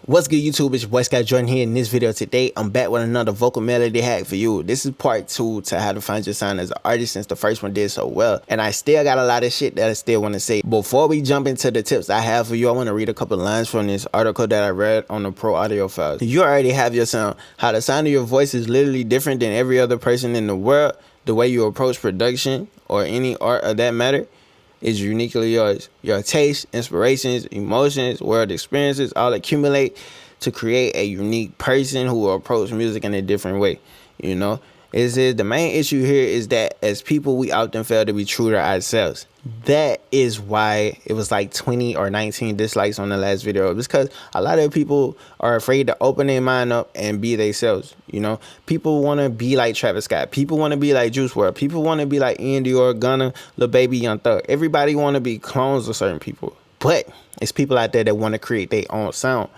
What's good, YouTube? It's your boy Jordxn here. In this video today, I'm back with another vocal melody hack for you. This is part 2 to how to find your sound as an artist, since the first one did so well. And I still got a lot of shit that I still want to say. Before we jump into the tips I have for you, I want to read a couple lines from this article that I read on the Pro Audio Files. You already have your sound. How the sound of your voice is literally different than every other person in the world. The way you approach production or any art of that matter is uniquely yours. Your taste, inspirations, emotions, world experiences all accumulate to create a unique person who will approach music in a different way. You know, the main issue here is that as people, we often fail to be true to ourselves. That is why it was like 20 or 19 dislikes on the last video. It's because a lot of people are afraid to open their mind up and be themselves. You know, people want to be like Travis Scott. People want to be like Juice WRLD. People want to be like Ian Dior, Gunna, Lil Baby, Young Thug. Everybody want to be clones of certain people. But it's people out there that want to create their own sound.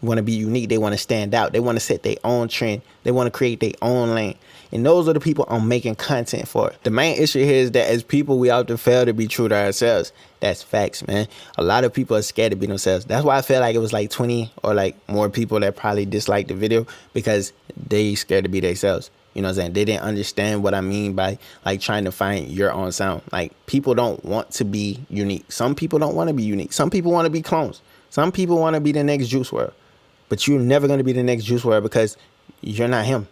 Want to be unique. They want to stand out. They want to set their own trend. They want to create their own lane. And those are the people I'm making content for. The main issue here is that as people, we often fail to be true to ourselves. That's facts, man. A lot of people are scared to be themselves. That's why I feel like it was like 20 or like more people that probably disliked the video, because they scared to be themselves. You know what I'm saying? They didn't understand what I mean by like trying to find your own sound. Like, people don't want to be unique. Some people don't want to be unique. Some people want to be clones. Some people want to be the next Juice WRLD. But you're never going to be the next Juice WRLD because you're not him.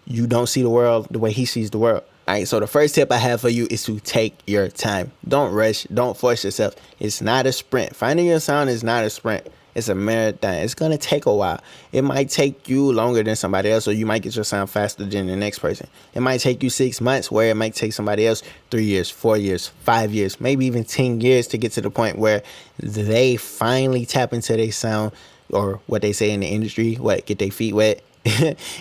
You don't see the world the way he sees the world. All right, so the first tip I have for you is to take your time. Don't rush. Don't force yourself. It's not a sprint. Finding your sound is not a sprint. It's a marathon. It's going to take a while. It might take you longer than somebody else, or you might get your sound faster than the next person. It might take you 6 months, where it might take somebody else 3 years, 4 years, 5 years, maybe even 10 years to get to the point where they finally tap into their sound, or what they say in the industry, get their feet wet,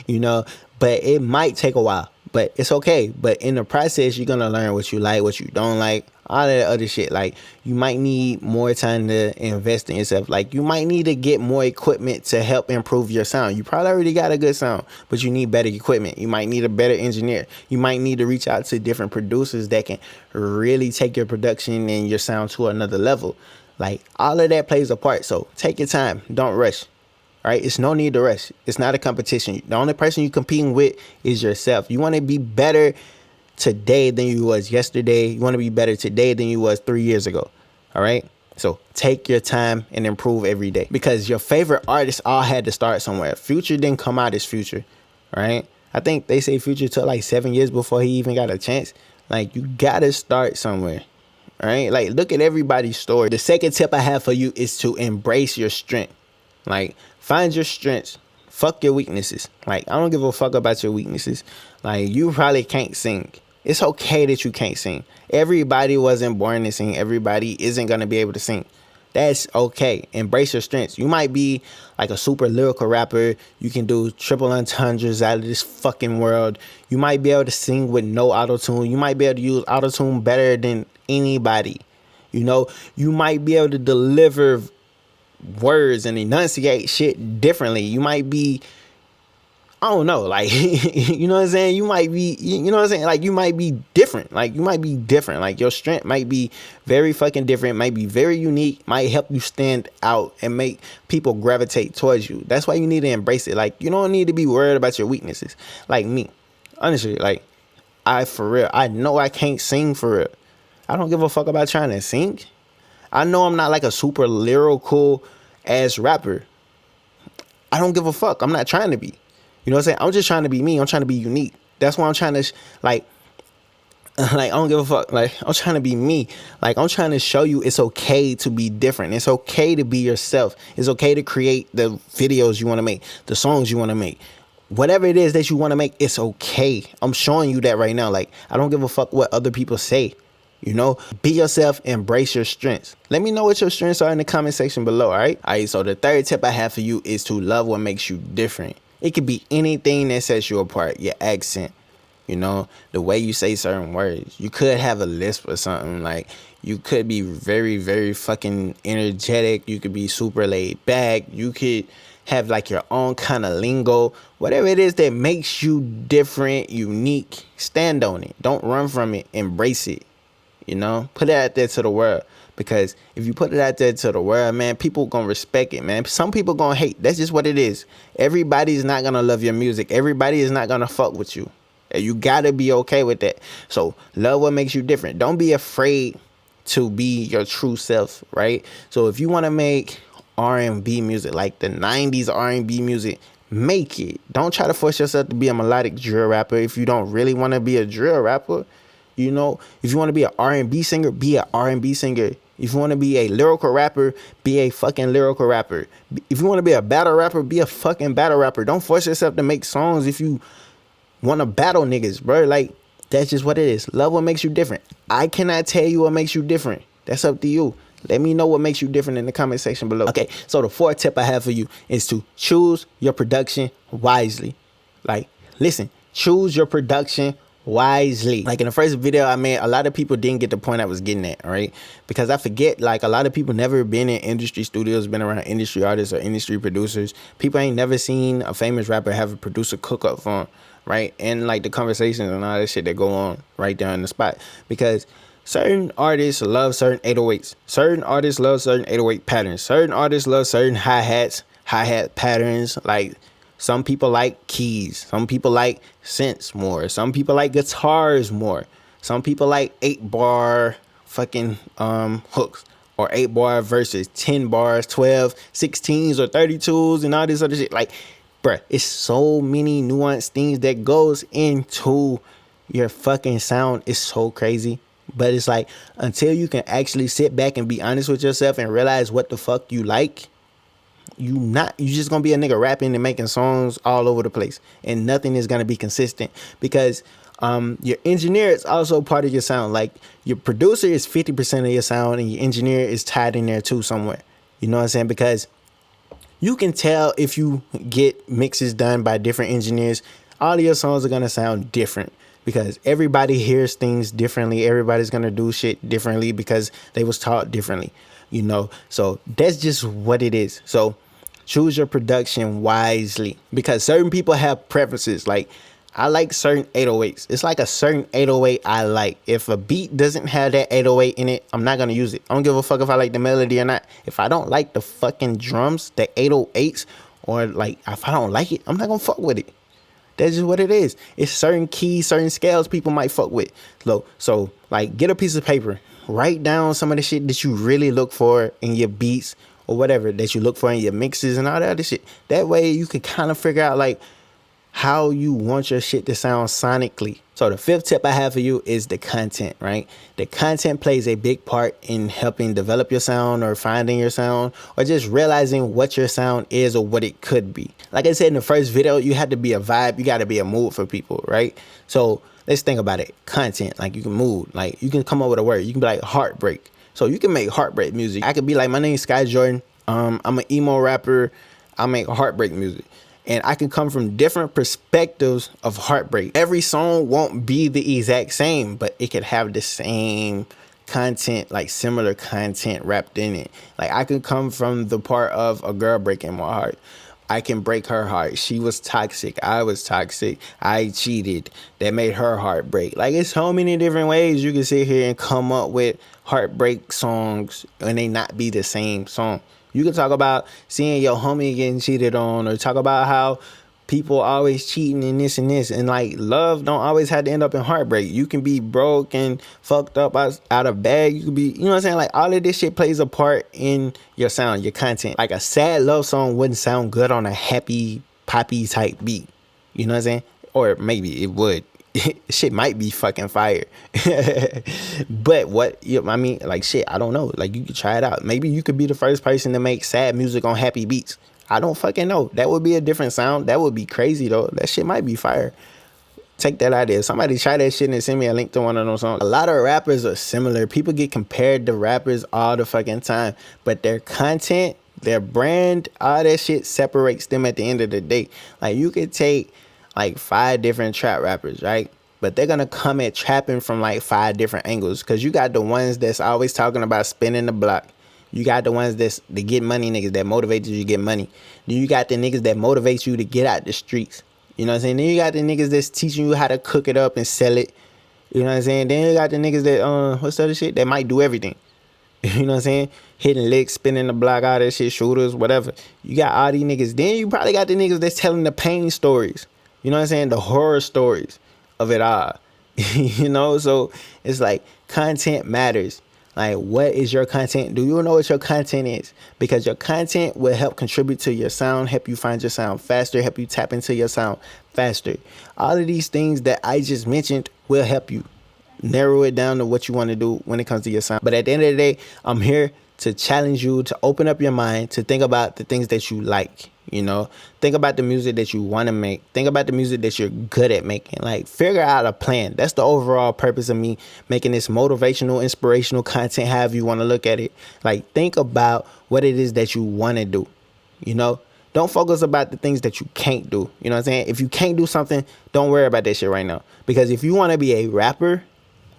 you know. But it might take a while, but it's okay. But in the process, you're going to learn what you like, what you don't like, all that other shit. Like, you might need more time to invest in yourself. Like, you might need to get more equipment to help improve your sound. You probably already got a good sound, but you need better equipment. You might need a better engineer. You might need to reach out to different producers that can really take your production and your sound to another level. Like, all of that plays a part. So take your time. Don't rush. All right, it's no need to rush. It's not a competition. The only person you're competing with is yourself. You want to be better today than you was yesterday. You want to be better today than you was 3 years ago. All right, so take your time and improve every day, because your favorite artists all had to start somewhere. Future didn't come out as Future, right? I think they say Future took like 7 years before he even got a chance. Like, you gotta start somewhere. All right, like, look at everybody's story. The second tip I have for you is to embrace your strength. Like, find your strengths. Fuck your weaknesses. Like, I don't give a fuck about your weaknesses. Like, you probably can't sing. It's okay that you can't sing. Everybody wasn't born to sing. Everybody isn't going to be able to sing. That's okay. Embrace your strengths. You might be like a super lyrical rapper. You can do triple entendres out of this fucking world. You might be able to sing with no auto-tune. You might be able to use auto-tune better than anybody. You know, you might be able to deliver words and enunciate shit differently. You might be, I don't know, like, you know what I'm saying? You might be, you know what I'm saying? Like, you might be different. Like, you might be different. Like, your strength might be very fucking different, might be very unique, might help you stand out and make people gravitate towards you. That's why you need to embrace it. Like, you don't need to be worried about your weaknesses. Like me, honestly, like, for real, I know I can't sing for real. I don't give a fuck about trying to sing. I know I'm not like a super lyrical ass rapper. I don't give a fuck. I'm not trying to be. You know what I'm saying? I'm just trying to be me. I'm trying to be unique. That's why I'm trying to like I don't give a fuck. Like, I'm trying to be me. Like, I'm trying to show you it's okay to be different. It's okay to be yourself. It's okay to create the videos you want to make, the songs you want to make. Whatever it is that you want to make, it's okay. I'm showing you that right now. Like, I don't give a fuck what other people say. You know, be yourself, embrace your strengths. Let me know what your strengths are in the comment section below, all right? All right, so the third tip I have for you is to love what makes you different. It could be anything that sets you apart. Your accent, you know, the way you say certain words. You could have a lisp or something. Like, you could be very, very fucking energetic. You could be super laid back. You could have like your own kind of lingo. Whatever it is that makes you different, unique, stand on it. Don't run from it. Embrace it. You know, put it out there to the world. Because if you put it out there to the world, man, people gonna respect it, man. Some people gonna hate. That's just what it is. Everybody's not gonna love your music. Everybody is not gonna fuck with you. And you gotta be okay with that. So love what makes you different. Don't be afraid to be your true self, right? So if you want to make R&B music, like the 90s R&B music, make it. Don't try to force yourself to be a melodic drill rapper if you don't really want to be a drill rapper. You know, if you want to be an R&B singer, be an R&B singer. If you want to be a lyrical rapper, be a fucking lyrical rapper. If you want to be a battle rapper, be a fucking battle rapper. Don't force yourself to make songs if you want to battle niggas, bro. Like, that's just what it is. Love what makes you different. I cannot tell you what makes you different. That's up to you. Let me know what makes you different in the comment section below. Okay, so the fourth tip I have for you is to choose your production wisely. Like, listen, choose your production wisely. Like in the first video I made, a lot of people didn't get the point I was getting at, right? Because I forget, like, a lot of people never been in industry studios, been around industry artists or industry producers. People ain't never seen a famous rapper have a producer cook up for them, right? And like the conversations and all that shit that go on right there on the spot. Because certain artists love certain 808s. Certain artists love certain 808 patterns. Certain artists love certain hi-hat patterns. Like, some people like keys. Some people like synths more. Some people like guitars more. Some people like 8-bar fucking hooks, or 8-bar verses, 10 bars, 12, 16s, or 32s, and all this other shit. Like, bruh, it's so many nuanced things that goes into your fucking sound. It's so crazy. But it's like, until you can actually sit back and be honest with yourself and realize what the fuck you like, you just gonna be a nigga rapping and making songs all over the place, and nothing is gonna be consistent. Because your engineer is also part of your sound. Like, your producer is 50% of your sound, and your engineer is tied in there too somewhere. You know what I'm saying? Because you can tell if you get mixes done by different engineers, all of your songs are gonna sound different. Because everybody hears things differently. Everybody's gonna do shit differently because they was taught differently, you know. So that's just what it is. So choose your production wisely, because certain people have preferences. Like, I like certain 808s. It's like a certain 808 I like. If a beat doesn't have that 808 in it, I'm not gonna use it. I don't give a fuck if I like the melody or not. If I don't like the fucking drums, the 808s, or like, if I don't like it, I'm not gonna fuck with it. That's just what it is. It's certain keys, certain scales people might fuck with. So like, get a piece of paper, write down some of the shit that you really look for in your beats, or whatever that you look for in your mixes and all that other shit. That way you can kind of figure out like how you want your shit to sound sonically. So the fifth tip I have for you is the content, right? The content plays a big part in helping develop your sound, or finding your sound, or just realizing what your sound is or what it could be. Like I said in the first video, you have to be a vibe. You got to be a mood for people, right? So let's think about it. Content, like, you can mood, like, you can come up with a word. You can be like heartbreak. So you can make heartbreak music. I could be like, my name is Jordxn. I'm an emo rapper. I make heartbreak music. And I can come from different perspectives of heartbreak. Every song won't be the exact same, but it could have the same content, like similar content wrapped in it. Like, I can come from the part of a girl breaking my heart. I can break her heart. She was toxic. I was toxic. I cheated. That made her heart break. Like, it's so many different ways you can sit here and come up with heartbreak songs and they not be the same song. You can talk about seeing your homie getting cheated on, or talk about how people always cheating and this and this. And like, love don't always have to end up in heartbreak. You can be broke and fucked up out of bag. You could be, you know what I'm saying? Like, all of this shit plays a part in your sound, your content. Like, a sad love song wouldn't sound good on a happy poppy type beat. You know what I'm saying? Or maybe it would. Shit might be fucking fire. But what, I mean, like, shit, I don't know. Like, you could try it out. Maybe you could be the first person to make sad music on happy beats. I don't fucking know. That would be a different sound. That would be crazy though. That shit might be fire. Take that idea. Somebody try that shit and send me a link to one of those songs. A lot of rappers are similar. People get compared to rappers all the fucking time, but their content, their brand, all that shit separates them at the end of the day. Like, you could take like 5 different trap rappers, right? But they're gonna come at trapping from like 5 different angles. Cause you got the ones that's always talking about spinning the block. You got the ones that get money niggas that motivate you to get money. Then you got the niggas that motivate you to get out the streets. You know what I'm saying? Then you got the niggas that's teaching you how to cook it up and sell it. You know what I'm saying? Then you got the niggas that what's the other shit that might do everything. You know what I'm saying? Hitting licks, spinning the block, all that shit, shooters, whatever. You got all these niggas. Then you probably got the niggas that's telling the pain stories. You know what I'm saying? The horror stories of it all. You know? So it's like content matters. Like, what is your content? Do you know what your content is? Because your content will help contribute to your sound, help you find your sound faster, help you tap into your sound faster. All of these things that I just mentioned will help you narrow it down to what you want to do when it comes to your sound. But at the end of the day, I'm here to challenge you to open up your mind, to think about the things that you like. You know, think about the music that you want to make. Think about the music that you're good at making. Like, figure out a plan. That's the overall purpose of me making this motivational, inspirational content, however you want to look at it. Like, think about what it is that you want to do. You know, don't focus about the things that you can't do. You know what I'm saying? If you can't do something, don't worry about that shit right now. Because if you want to be a rapper,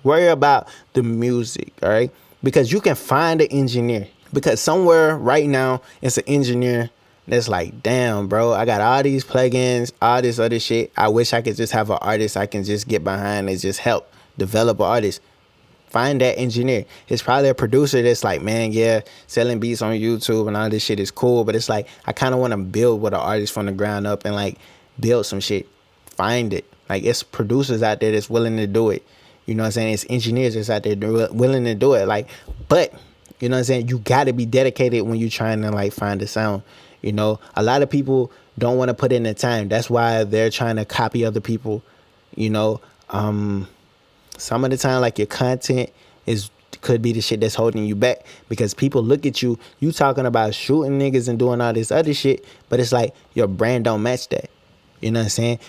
worry about the music, all right? Because you can find an engineer. Because somewhere right now, it's an engineer that's like, damn, bro, I got all these plugins, all this other shit. I wish I could just have an artist I can just get behind and just help develop an artist. Find that engineer. It's probably a producer that's like, man, yeah, selling beats on YouTube and all this shit is cool. But it's like, I kind of want to build with an artist from the ground up and like build some shit. Find it. Like, it's producers out there that's willing to do it. You know what I'm saying? It's engineers that's out there willing to do it. Like, but, you know what I'm saying? You got to be dedicated when you're trying to, like, find a sound. You know, a lot of people don't want to put in the time. That's why they're trying to copy other people. You know, some of the time, like, your content could be the shit that's holding you back, because people look at you talking about shooting niggas and doing all this other shit, but it's like your brand don't match that. You know what I'm saying?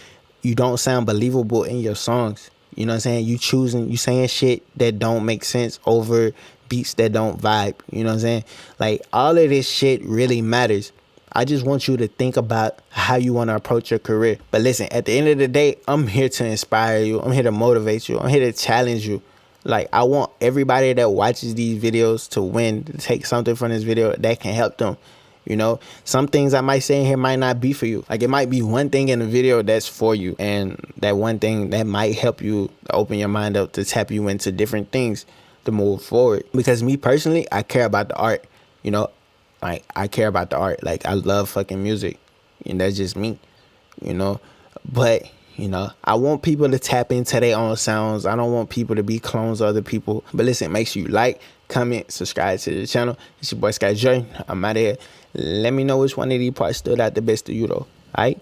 You don't sound believable in your songs. You know what I'm saying? You saying shit that don't make sense over beats that don't vibe. You know what I'm saying? Like, all of this shit really matters. I just want you to think about how you want to approach your career. But listen, at the end of the day, I'm here to inspire you. I'm here to motivate you. I'm here to challenge you. Like, I want everybody that watches these videos to win, to take something from this video that can help them. You know, some things I might say in here might not be for you. Like, it might be one thing in the video that's for you, and that one thing that might help you open your mind up to tap you into different things to move forward. Because me personally, I care about the art. You know, like, I care about the art. Like, I love fucking music, and that's just me. You know, but you know, I want people to tap into their own sounds. I don't want people to be clones of other people. But listen, make sure you like, comment, subscribe to the channel. It's your boy Jordxn. I'm out of here. Let me know which one of these parts stood out the best to you, though. All right?